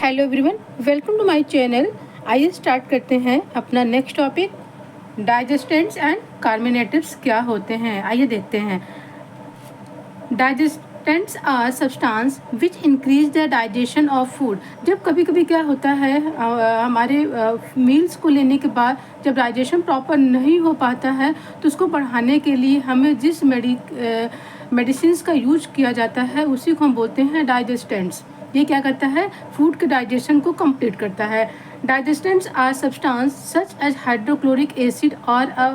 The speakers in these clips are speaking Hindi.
Hello everyone, welcome to my channel. आइए स्टार्ट करते हैं अपना next topic. Digestants and carminatives क्या होते हैं, आइए देखते हैं। Digestants are substance which increase the digestion of food. जब कभी कभी क्या होता है हमारे मील्स को लेने के बाद जब डाइजेशन प्रॉपर नहीं हो पाता है तो उसको बढ़ाने के लिए हमें जिस मेडिसिन का यूज किया जाता है उसी को हम बोलते हैं डाइजेस्टेंट्स। ये क्या करता है, फूड के डाइजेशन को कंप्लीट करता है। Digestants are substance such as hydrochloric acid और a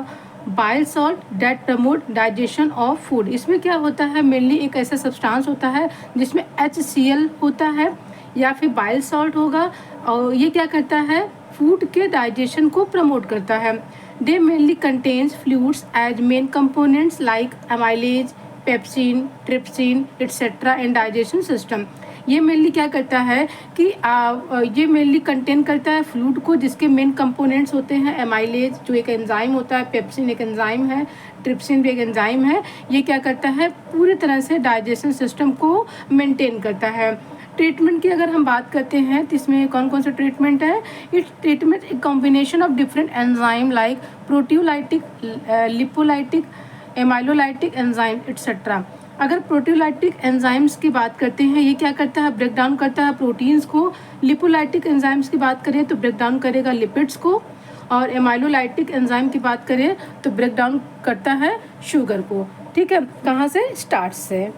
bile salt that promote digestion of food. इसमें क्या होता है, मेनली एक ऐसा सब्सटेंस होता है जिसमें HCl होता है या फिर बाइल सॉल्ट होगा, और ये क्या करता है, फूड के डाइजेशन को प्रमोट करता है। They mainly contains fluids as main components like amylase, pepsin, trypsin etcetera in digestion system. ये मेनली क्या करता है कि ये मेनली कंटेन करता है फ्लूइड को जिसके मेन कंपोनेंट्स होते हैं एमाइलेज जो एक एंजाइम होता है, पेप्सिन एक एंजाइम है, ट्रिप्सिन भी एक एंजाइम है। ये क्या करता है, पूरी तरह से डाइजेशन सिस्टम को मेंटेन करता है। ट्रीटमेंट की अगर हम बात करते हैं तो इसमें कौन कौन सा ट्रीटमेंट है। इट्स ट्रीटमेंट एक combination of different enzyme like proteolytic, lipolytic, एमाइलोलाइटिक enzyme etcetera. अगर प्रोटियोलाइटिक एंजाइम्स की बात करते हैं, ये क्या करता है, ब्रेक डाउन करता है प्रोटीन्स को। लिपोलाइटिक एंजाइम्स की बात करें तो ब्रेक डाउन करेगा लिपिड्स को, और एमाइलोलाइटिक एंजाइम की बात करें तो ब्रेक डाउन करता है शुगर को। ठीक है, कहाँ से, स्टार्च से।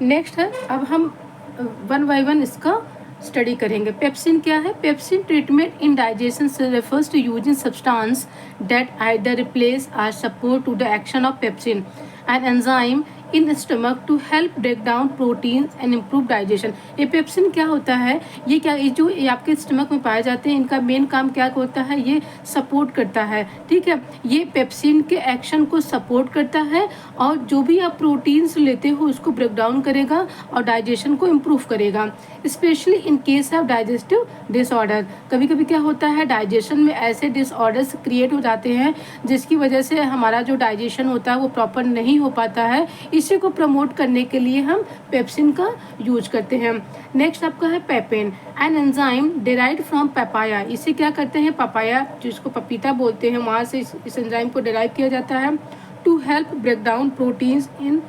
नेक्स्ट है, अब हम वन बाय वन इसका स्टडी करेंगे। पेप्सिन क्या है, pepsin treatment in digestion refers to using substance that either replace or support to the action of pepsin an enzyme in stomach to help break down protein and improve digestion. ये पेप्सिन क्या होता है, ये क्या, ये जो ये आपके स्टमक में पाए जाते हैं, इनका मेन काम क्या होता है, ये सपोर्ट करता है। ठीक है, ये पेप्सिन के एक्शन को सपोर्ट करता है और जो भी आप प्रोटीन्स लेते हो उसको ब्रेक डाउन करेगा और डाइजेशन को इम्प्रूव करेगा, specially in case of digestive disorder. कभी कभी क्या होता है, डाइजेशन में ऐसे डिसऑर्डर्स क्रिएट हो जाते हैं जिसकी वजह से हमारा जो डाइजेशन होता है वो प्रॉपर नहीं हो पाता है। इसी को प्रमोट करने के लिए हम पेप्सिन का यूज करते हैं। नेक्स्ट आपका है पेपेन, an enzyme derived from papaya. इसे क्या करते हैं, पपाया जिसको पपीता बोलते हैं, वहाँ से इस एंजाइम को डिराइव किया जाता है to help break down proteins in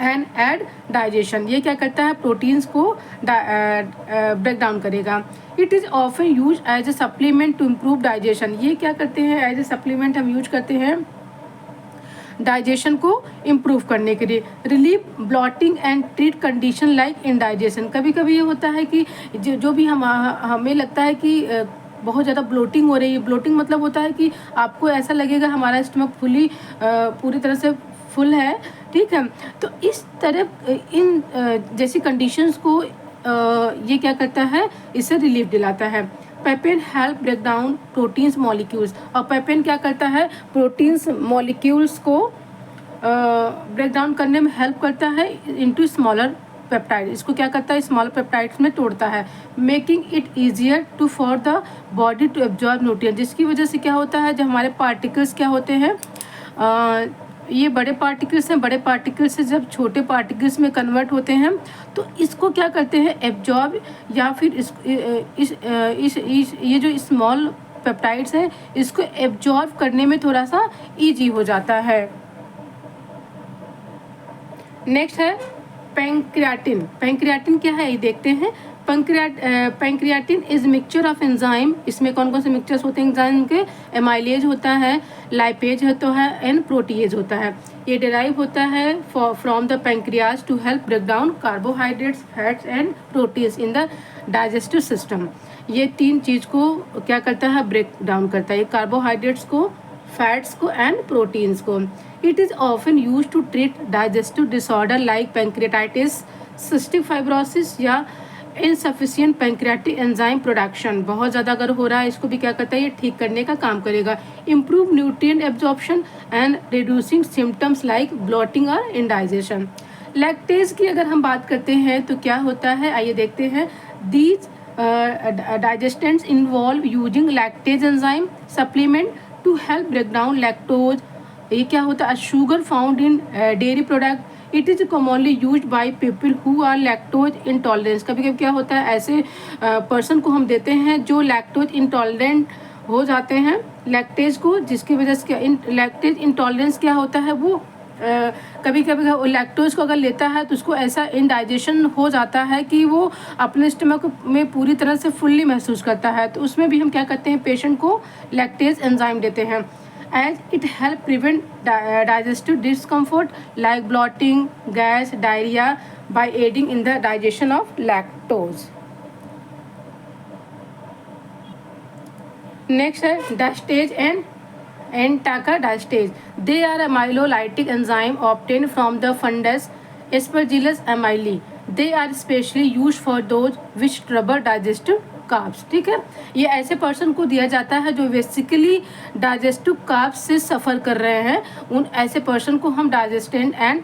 and aid digestion. ये क्या करता है, प्रोटीन्स को ब्रेक डाउन करेगा। It is often use as a supplement to improve digestion. ये क्या करते हैं, एज ए सप्लीमेंट हम यूज करते हैं डाइजेशन को इम्प्रूव करने के लिए। Relieve bloating and treat condition like indigestion. कभी कभी ये होता है कि जो भी हमें लगता है कि बहुत ज़्यादा ब्लोटिंग हो रही है। ब्लोटिंग मतलब होता है कि आपको ऐसा लगेगा हमारा स्टमक पूरी तरह से फुल है। ठीक है, तो इस तरह इन जैसी कंडीशंस को ये क्या करता है, इससे रिलीफ दिलाता है। Papain help break down proteins molecules, और पेपेन क्या करता है, प्रोटीन्स मॉलिक्यूल्स को ब्रेक डाउन करने में हेल्प करता है इनटू स्मॉलर पेप्टाइड। इसको क्या करता है, स्मॉलर पेप्टाइड्स में तोड़ता है, making it easier to for the body to absorb nutrient. जिसकी वजह से क्या होता है, जब हमारे पार्टिकल्स क्या होते हैं, ये बड़े पार्टिकल्स हैं, बड़े पार्टिकल्स से जब छोटे पार्टिकल्स में कन्वर्ट होते हैं तो इसको क्या करते हैं, एब्जॉर्ब, या फिर ये जो स्मॉल पेप्टाइड्स हैं इसको एब्जॉर्ब करने में थोड़ा सा इजी हो जाता है। नेक्स्ट है पैंक्रियाटिन। पैंक्रियाटिन क्या है, ये देखते हैं। पैंक्रियाटिन इज मिक्सचर ऑफ एंजाइम। इसमें कौन कौन से मिक्सचर्स होते हैं एंजाइम के, एमाइलेज होता है, लाइपेज होता है एंड प्रोटीएज होता है। ये डिराइव होता है from the pancreas to help break down carbohydrates, fats and proteins in the digestive system. ये तीन चीज़ को क्या करता है, ब्रेक डाउन करता है, कार्बोहाइड्रेट्स को, फैट्स को एंड प्रोटीन्स को। It is often use to treat digestive disorder like pancreatitis, cystic fibrosis या इनसफिशिएंट पैंक्रियाटिक एंजाइम प्रोडक्शन। बहुत ज़्यादा अगर हो रहा है इसको भी क्या करता है, ये ठीक करने का काम करेगा। Improve nutrient absorption and reducing symptoms like bloating और इंडाइजेशन। लैक्टेज की अगर हम बात करते हैं तो क्या होता है, आइए देखते हैं। These digestants involve using lactase enzyme supplement to help break down lactose. ये क्या होता है, sugar found in dairy product. It is commonly use by people who are lactose intolerance. कभी कभी क्या होता है, ऐसे पर्सन को हम देते हैं जो लैक्टोज इंटॉलरेंट हो जाते हैं लैक्टेज को, जिसकी वजह से लैक्टेज इंटॉलरेंस क्या होता है, वो कभी कभी लैक्टोज को अगर लेता है तो उसको ऐसा इनडाइजेशन हो जाता है कि वो अपने स्टमक में पूरी तरह से फुल्ली महसूस करता है। तो उसमें भी हम क्या करते हैं, पेशेंट को लैक्टेज एंजाइम देते हैं, as it help prevent digestive discomfort like bloating, gas, diarrhoea by aiding in the digestion of lactose. Next है डायस्टेज एंड एंटाका diastase. They are a amylolytic enzyme obtain from the fungus Aspergillus एमाइली। They are specially use for those which trouble digestive carbs. ठीक है, ये ऐसे पर्सन को दिया जाता है जो बेसिकली डाइजेस्टिव कार्ब्स से सफ़र कर रहे हैं, उन ऐसे पर्सन को हम डाइजेस्टेंट एंड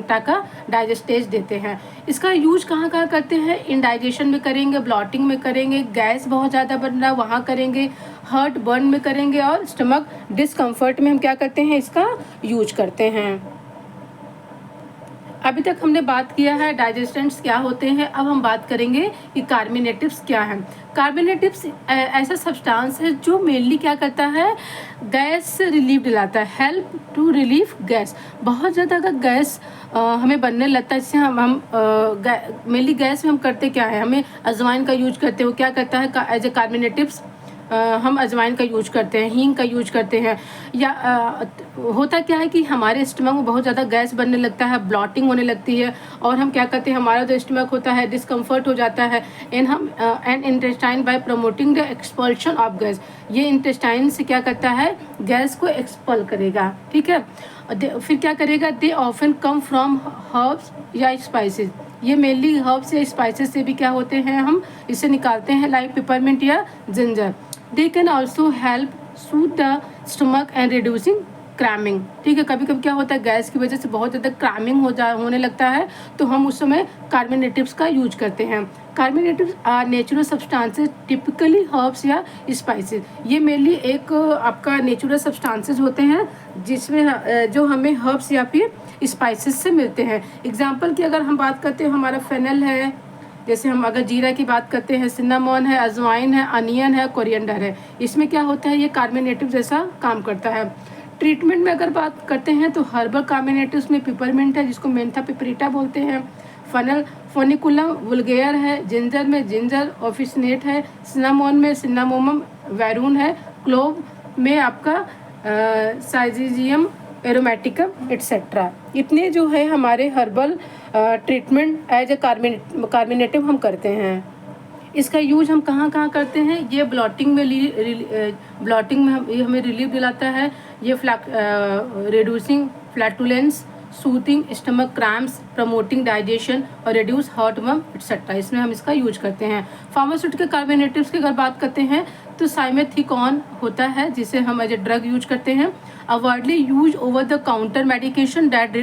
टाका डाइजेस्टेज देते हैं। इसका यूज कहाँ कहाँ करते हैं, इंडाइजेशन में करेंगे, ब्लॉटिंग में करेंगे, गैस बहुत ज़्यादा बन रहा है वहाँ करेंगे, हार्ट बर्न में करेंगे, और स्टमक डिस्कम्फर्ट में हम क्या करते हैं, इसका यूज करते हैं। अभी तक हमने बात किया है डाइजेस्टेंट्स क्या होते हैं, अब हम बात करेंगे कि कार्मिनेटिव्स क्या हैं। कार्मिनेटिव्स ऐसा सब्सटेंस है जो मेनली क्या करता है, गैस से रिलीफ दिलाता है, हेल्प टू रिलीफ गैस। बहुत ज़्यादा अगर गैस हमें बनने लगता है, जैसे हम मेनली गैस में हम करते क्या है, हमें अजवाइन का यूज करते हो, क्या करता है एज ए कार्मिनेटिव्स, हम अजवाइन का यूज करते हैं, हींग का यूज करते हैं। या होता क्या है कि हमारे स्टमक में बहुत ज़्यादा गैस बनने लगता है, ब्लॉटिंग होने लगती है, और हम क्या करते हैं, हमारा जो स्टमक होता है डिस्कम्फर्ट हो जाता है, and intestine bye promoting the expulsion of gas. ये इंटेस्टाइन से क्या करता है, गैस को एक्सपल करेगा। ठीक है, फिर क्या करेगा, they often come from herbs or spices. ये मेनली हर्ब्स या स्पाइसेस से भी क्या होते हैं, हम इसे निकालते हैं, लाइक पिपरमिंट या ginger. They can also help Sood the stomach and reducing cramming. ठीक है, कभी कभी क्या होता है, गैस की वजह से बहुत ज़्यादा क्रैमिंग होने लगता है, तो हम उस समय कार्मिनेटिव्स का यूज करते हैं। Carminatives are natural substances typically herbs or spices. ये मेनली एक आपका नेचुरल सब्सटेंसेस होते हैं जिसमें जो हमें हर्ब्स या फिर स्पाइसेस से मिलते हैं। एग्जाम्पल की अगर हम बात करते हैं, हमारा फेनल है, जैसे हम अगर जीरा की बात करते हैं, सिन्नामॉन है, अजवाइन है, अनियन है, कोरिएंडर है। इसमें क्या होता है, ये कार्मिनेटिव जैसा काम करता है। ट्रीटमेंट में अगर बात करते हैं तो हर्बल कार्मिनेटिव्स में पिपरमिंट है, जिसको मेंथा पिपरिटा बोलते हैं, फोनिकुलम वुल्गेयर है, जिंजर में जिंजर ऑफिसनेट है, सिन्नामॉन में सिन्नामोमम वैरून है, क्लोव में आपका साइजिजियम एरोमेटिकम एट्सेट्रा। इतने जो है हमारे herbal treatment as a carminative हम करते हैं। इसका यूज हम कहाँ कहाँ करते हैं, ये ब्लॉटिंग में ब्लॉटिंग में ये हमें रिलीफ दिलाता है, ये reducing flatulence, soothing stomach cramps, promoting digestion और रिड्यूस हार्टवर्म एटसेट्रा, इसमें हम इसका यूज करते हैं। फार्मास्यूटिकल कार्बोनेटिव्स की अगर बात करते हैं तो साइमेथिकॉन होता है, जिसे हम एज ए ड्रग यूज करते हैं। अवॉइडली use over the counter medication that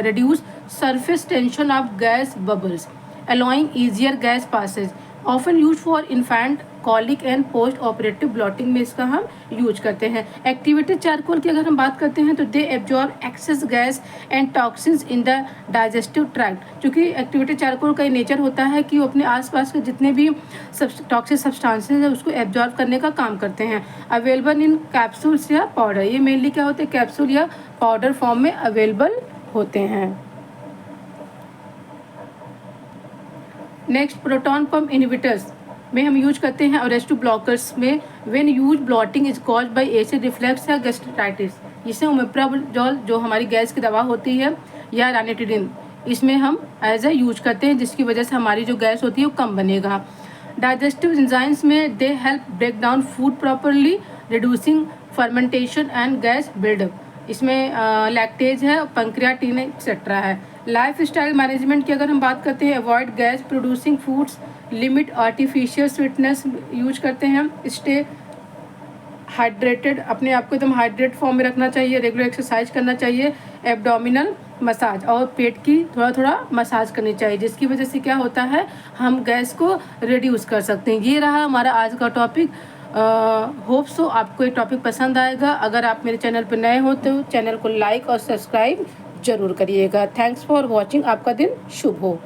reduce surface tension of gas bubbles allowing easier gas passage, often used for infant colic and post operative bloating में इसका हम यूज करते हैं। एक्टिवेटेड चारकोल की अगर हम बात करते हैं तो they absorb excess gas and toxins in the digestive tract. क्योंकि एक्टिवेटेड चारकोल का नेचर होता है कि वो अपने आसपास के जितने भी टॉक्सिक सब्सटेंसेस है उसको एब्जॉर्ब करने का काम करते हैं। अवेलेबल इन कैप्सूल्स या पाउडर, ये मेनली क्या होते हैं, कैप्सूल या पाउडर फॉर्म में अवेलेबल होते हैं। नेक्स्ट, प्रोटॉन पंप इनहिबिटर्स में हम यूज करते हैं अरेस्टिव ब्लॉकर्स में। When use blotting is caused by acid reflux या गैस्ट्राइटिस, जिससे ओमेप्राजोल जो हमारी गैस की दवा होती है या रानिटिडिन, इसमें हम एज ए यूज करते हैं, जिसकी वजह से हमारी जो गैस होती है वो कम बनेगा। डाइजेस्टिव एंजाइम्स में they help break down food properly, reducing fermentation and gas buildup. इसमें लैक्टेज है, पंक्रियाटिन एक्सेट्रा है। लाइफ स्टाइल मैनेजमेंट की अगर हम बात करते हैं, avoid gas producing foods, limit artificial sweetness use करते हैं, स्टे हाइड्रेटेड, अपने आप को एकदम हाइड्रेट फॉर्म में रखना चाहिए, रेगुलर एक्सरसाइज करना चाहिए, एब्डोमिनल मसाज और पेट की थोड़ा थोड़ा मसाज करनी चाहिए, जिसकी वजह से क्या होता है हम गैस को रिड्यूस कर सकते हैं। ये रहा हमारा आज का टॉपिक। होप सो आपको ये टॉपिक पसंद आएगा। अगर आप मेरे चैनल पर नए हो तो चैनल को लाइक और सब्सक्राइब ज़रूर करिएगा। Thanks for watching. आपका दिन शुभ हो।